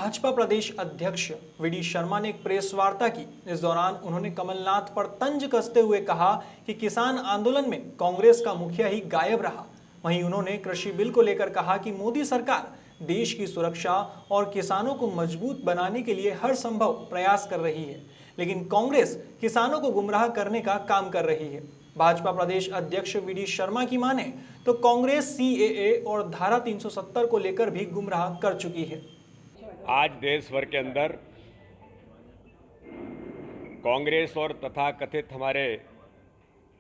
भाजपा प्रदेश अध्यक्ष वीडी शर्मा ने एक प्रेस वार्ता की। इस दौरान उन्होंने कमलनाथ पर तंज कसते हुए कहा कि किसान आंदोलन में कांग्रेस का मुखिया ही गायब रहा। वहीं उन्होंने कृषि बिल को लेकर कहा कि मोदी सरकार देश की सुरक्षा और किसानों को मजबूत बनाने के लिए हर संभव प्रयास कर रही है, लेकिन कांग्रेस किसानों को गुमराह करने का काम कर रही है। भाजपा प्रदेश अध्यक्ष वीडी शर्मा की माने तो कांग्रेस सीएए और धारा 370 को लेकर भी गुमराह कर चुकी है। आज देश भर के अंदर कांग्रेस और तथाकथित हमारे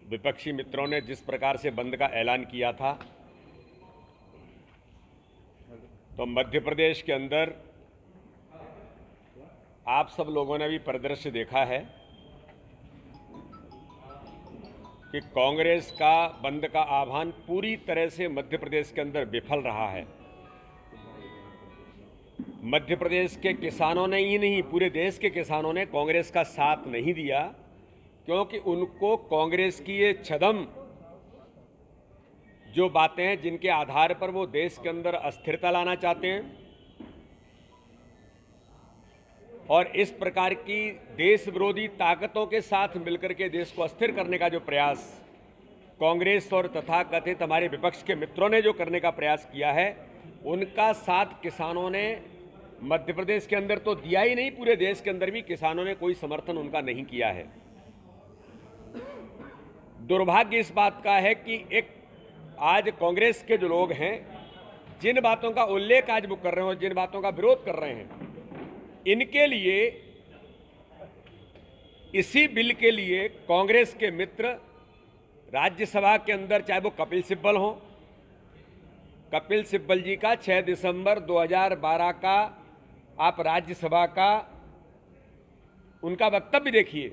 विपक्षी मित्रों ने जिस प्रकार से बंद का ऐलान किया था, तो मध्य प्रदेश के अंदर आप सब लोगों ने भी परिदृश्य देखा है कि कांग्रेस का बंद का आह्वान पूरी तरह से मध्य प्रदेश के अंदर विफल रहा है। मध्य प्रदेश के किसानों ने ही नहीं, पूरे देश के किसानों ने कांग्रेस का साथ नहीं दिया, क्योंकि उनको कांग्रेस की ये छदम जो बातें हैं जिनके आधार पर वो देश के अंदर अस्थिरता लाना चाहते हैं और इस प्रकार की देश विरोधी ताकतों के साथ मिलकर के देश को अस्थिर करने का जो प्रयास कांग्रेस और तथाकथित हमारे विपक्ष के मित्रों ने जो करने का प्रयास किया है, उनका साथ किसानों ने मध्य प्रदेश के अंदर तो दिया ही नहीं, पूरे देश के अंदर भी किसानों ने कोई समर्थन उनका नहीं किया है। दुर्भाग्य इस बात का है कि एक आज कांग्रेस के जो लोग हैं, जिन बातों का उल्लेख आज वो कर रहे हैं और जिन बातों का विरोध कर रहे हैं, इनके लिए, इसी बिल के लिए कांग्रेस के मित्र राज्यसभा के अंदर, चाहे वो कपिल सिब्बल हो, कपिल सिब्बल जी का 6 दिसंबर 2012 का आप राज्यसभा का उनका वक्तव्य देखिए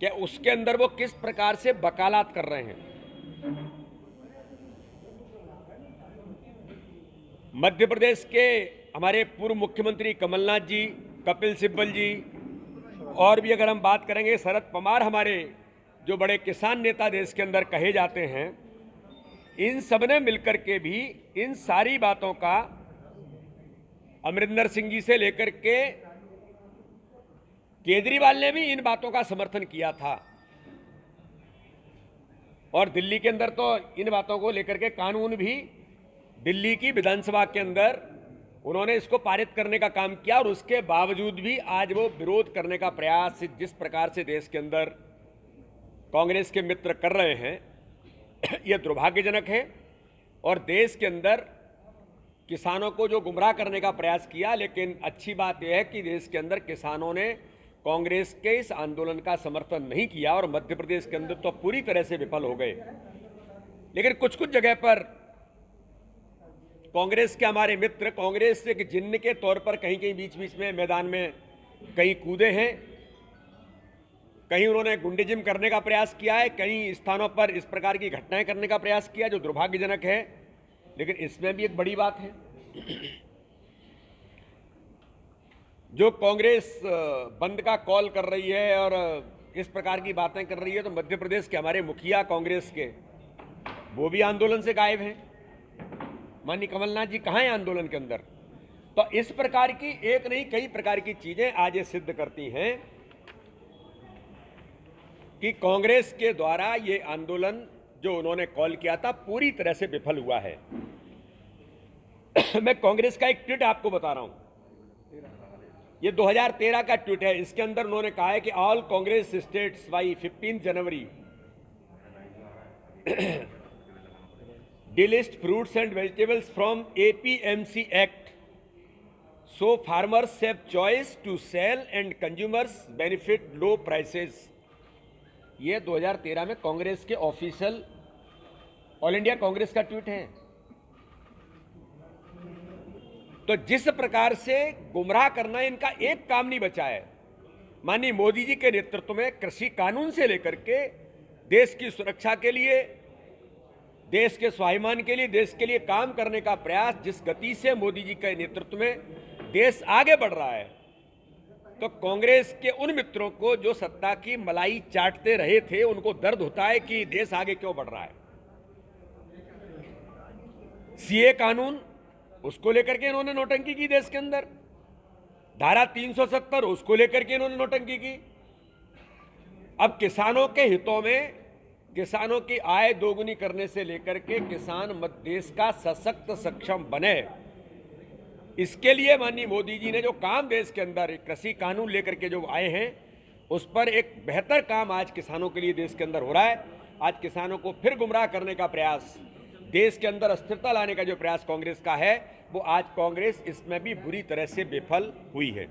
कि उसके अंदर वो किस प्रकार से वकालत कर रहे हैं। मध्य प्रदेश के हमारे पूर्व मुख्यमंत्री कमलनाथ जी, कपिल सिब्बल जी और भी अगर हम बात करेंगे शरद पवार, हमारे जो बड़े किसान नेता देश के अंदर कहे जाते हैं, इन सबने मिलकर के भी इन सारी बातों का, अमरिंदर सिंह जी से लेकर के केजरीवाल ने भी इन बातों का समर्थन किया था और दिल्ली के अंदर तो इन बातों को लेकर के कानून भी दिल्ली की विधानसभा के अंदर उन्होंने इसको पारित करने का काम किया और उसके बावजूद भी आज वो विरोध करने का प्रयास जिस प्रकार से देश के अंदर कांग्रेस के मित्र कर रहे हैं, यह दुर्भाग्यजनक है। और देश के अंदर किसानों को जो गुमराह करने का प्रयास किया, लेकिन अच्छी बात यह है कि देश के अंदर किसानों ने कांग्रेस के इस आंदोलन का समर्थन नहीं किया और मध्य प्रदेश के अंदर तो पूरी तरह से विफल हो गए। लेकिन कुछ कुछ जगह पर कांग्रेस के हमारे मित्र कांग्रेस से जिन्न के तौर पर कहीं कहीं बीच बीच में मैदान में कहीं कूदे हैं, कहीं उन्होंने गुंडेजिम करने का प्रयास किया है, कई स्थानों पर इस प्रकार की घटनाएं करने का प्रयास किया जो दुर्भाग्यजनक है। लेकिन इसमें भी एक बड़ी बात है, जो कांग्रेस बंद का कॉल कर रही है और इस प्रकार की बातें कर रही है, तो मध्य प्रदेश के हमारे मुखिया कांग्रेस के, वो भी आंदोलन से गायब हैं। माननीय कमलनाथ जी कहाँ हैं आंदोलन के अंदर? तो इस प्रकार की एक नहीं कई प्रकार की चीजें आज ये सिद्ध करती हैं कि कांग्रेस के द्वारा ये आंदोलन जो उन्होंने कॉल किया था पूरी तरह से विफल हुआ है। मैं कांग्रेस का एक ट्वीट आपको बता रहा हूं, ये 2013 का ट्वीट है। इसके अंदर उन्होंने कहा है कि all Congress states by 15 January delist fruits and vegetables from APMC Act, so farmers have choice to sell and consumers benefit low prices। ये 2013 में कांग्रेस के ऑफिशियल ऑल इंडिया कांग्रेस का ट्वीट है। तो जिस प्रकार से गुमराह करना, इनका एक काम नहीं बचा है। माननीय मोदी जी के नेतृत्व में कृषि कानून से लेकर के देश की सुरक्षा के लिए, देश के स्वाभिमान के लिए, देश के लिए काम करने का प्रयास, जिस गति से मोदी जी के नेतृत्व में देश आगे बढ़ रहा है, तो कांग्रेस के उन मित्रों को जो सत्ता की मलाई चाटते रहे थे, उनको दर्द होता है कि देश आगे क्यों बढ़ रहा है। सीए कानून उसको लेकर के इन्होंने नौटंकी की देश के अंदर। धारा 370 उसको लेकर के इन्होंने नौटंकी की। अब किसानों के हितों में, किसानों की आय दोगुनी करने से लेकर के किसान देश का सशक्त सक्षम बने, इसके लिए माननीय मोदी जी ने जो काम देश के अंदर कृषि कानून लेकर के जो आए हैं, उस पर एक बेहतर काम आज किसानों के लिए देश के अंदर हो रहा है। आज किसानों को फिर गुमराह करने का प्रयास, देश के अंदर अस्थिरता लाने का जो प्रयास कांग्रेस का है, वो आज कांग्रेस इसमें भी बुरी तरह से विफल हुई है।